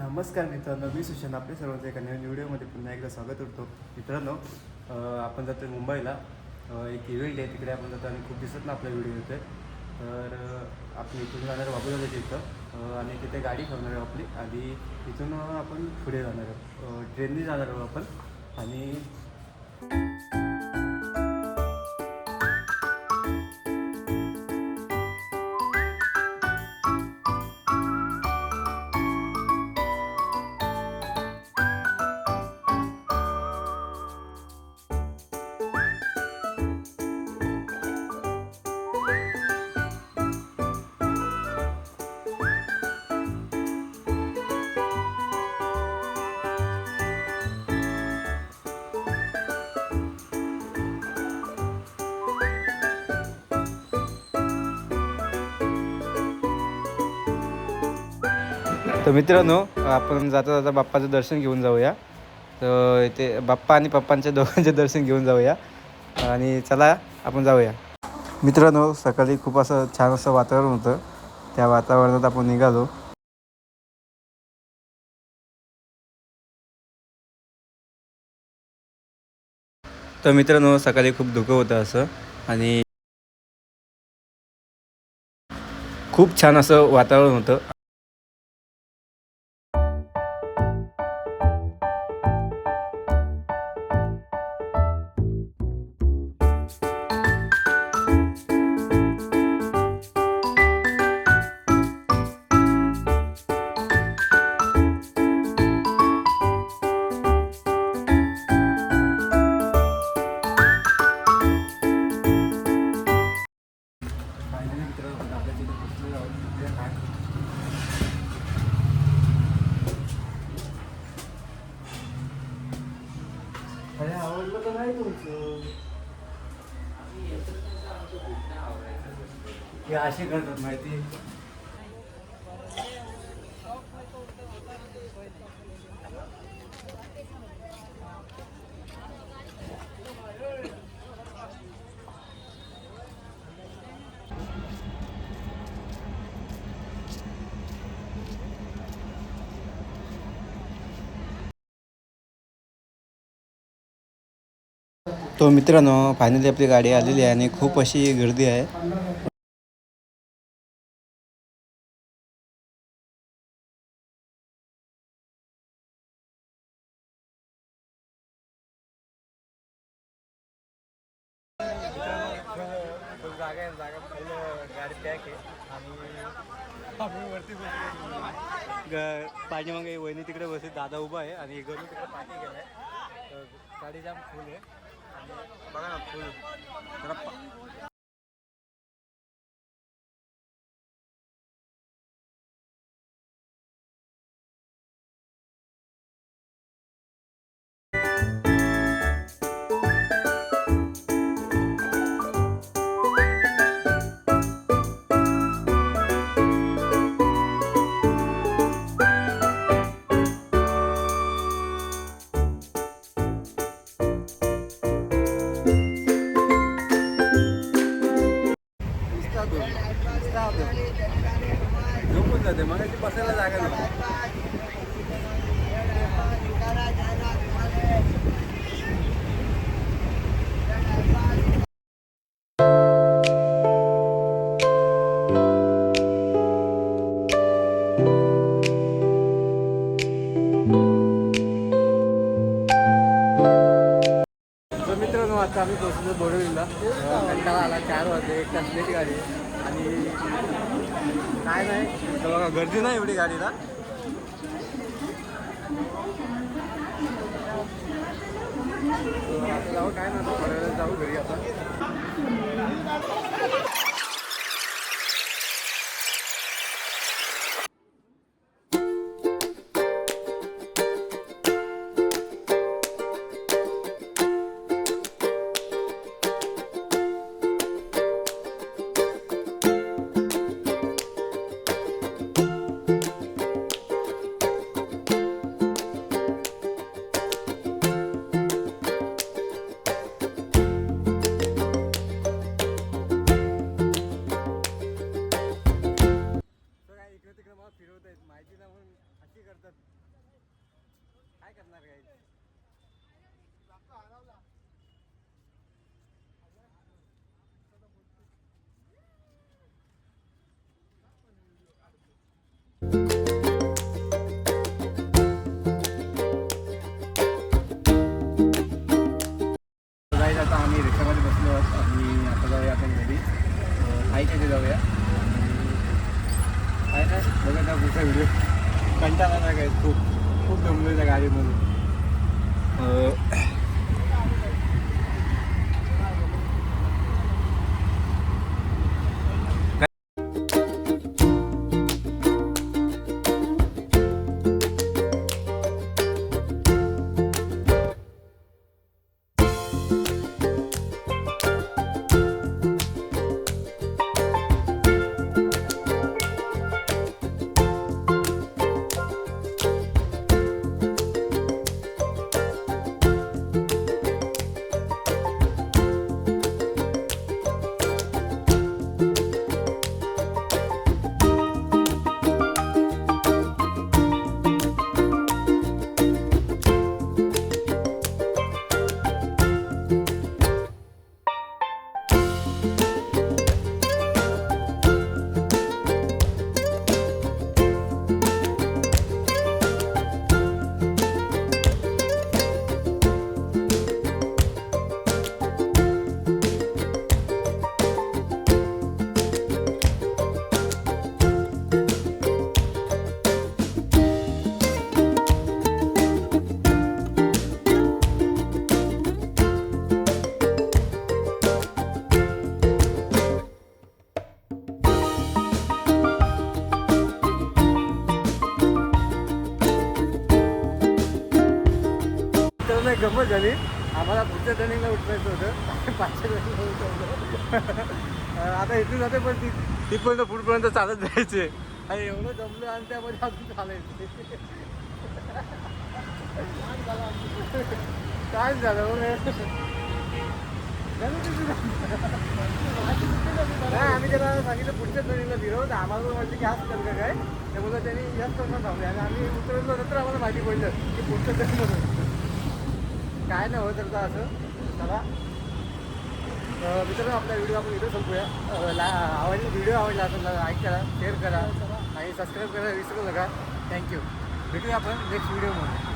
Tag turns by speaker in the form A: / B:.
A: नमस्कार मित्रांनो, मी सुशांत. आपल्या सर्वांचं एका नवीन व्हिडिओमध्ये पुन्हा एकदा स्वागत करतो. मित्रांनो, आपण जातो मुंबईला. एक इव्हेंट आहे, तिकडे आपण जातो आणि खूप दिवसात आपला व्हिडिओ येतो आहे. तर आपण इथून जाणार बाबूला तिथं आणि तिथे गाडी ठेवणार आहे आपली आणि तिथून आपण पुढे जाणार आहोत. ट्रेनने जाणार आहोत आपण. आणि तर मित्रांनो, आपण जाता जाता बाप्पाचं दर्शन घेऊन जाऊया. तर इथे बाप्पा आणि पप्पांच्या दोघांचे दर्शन घेऊन जाऊया आणि चला आपण जाऊया. मित्रांनो, सकाळी खूप असं छान असं वातावरण होतं. त्या वातावरणात आपण निघालो. तर मित्रांनो, सकाळी खूप धुकं होतं असं आणि खूप छान असं वातावरण होतं. अरे आवडलं तर नाही तुमचं. हे असे करतात माहिती. तो मित्रांनो, फायनली आपली गाडी आलेली आहे आणि खूप अशी गर्दी आहे. जागा गाडी पॅक आहे आणि आम्ही वरती पाठीमागे वहिनी तिकडे बसली, दादा उभा आहे आणि घरून तिकडे पाणी गेलाय. गाडी जाम फुल आहे आणि बघा ना, फुल जरा झोपून जाते. मग बसायला जागा नाही. तर मित्रांनो, आता आम्ही पोहोचलो बोडवलीला. कंटाळा आला, 4 वाजले, 1 तास लेट गाडी आणि काय नाही तर बघा, गर्दी नाही एवढी गाडीला. आता जाऊ, काय ना थोड्या वेळात जाऊ घरी आता. काय करणार काय गाईज आता आम्ही रिक्षामध्ये बसलो आहोत आणि आता जाऊया आपण घरी आईकडे जाऊया काय नाही बघा ना पुढचा व्हिडिओ कंटाळा नाही काय खूप खूप दमलो त्या गाडीमधून गंमत झाली आम्हाला पुढच्या टर्निंगला उठवायचं होतं पाचशे टर्निंगला उठवलं आता इथून जाते पण तिथपर्यंत पुढपर्यंत चालत जायचे आणि एवढं जमलं आणि त्यामध्ये अजून चालायचं काय झालं नाही आम्ही त्याला सांगितलं पुढच्या टर्निंगला फिरव तर आम्हाला वाटलं की हाच कर काय त्यामुळे त्यांनी याच करणं थांबले आणि आम्ही उतरलो नंतर आम्हाला माहिती पडलं की पुढच्या टर्निंगला काय नाही होत तर असं चला मित्रांनो आपला व्हिडिओ आपण इथं संपूया व्हिडिओ आवडला असेल लाईक करा शेअर करा आणि सबस्क्राईब करायला विसरू नका थँक्यू भेटूया आपण नेक्स्ट व्हिडिओमध्ये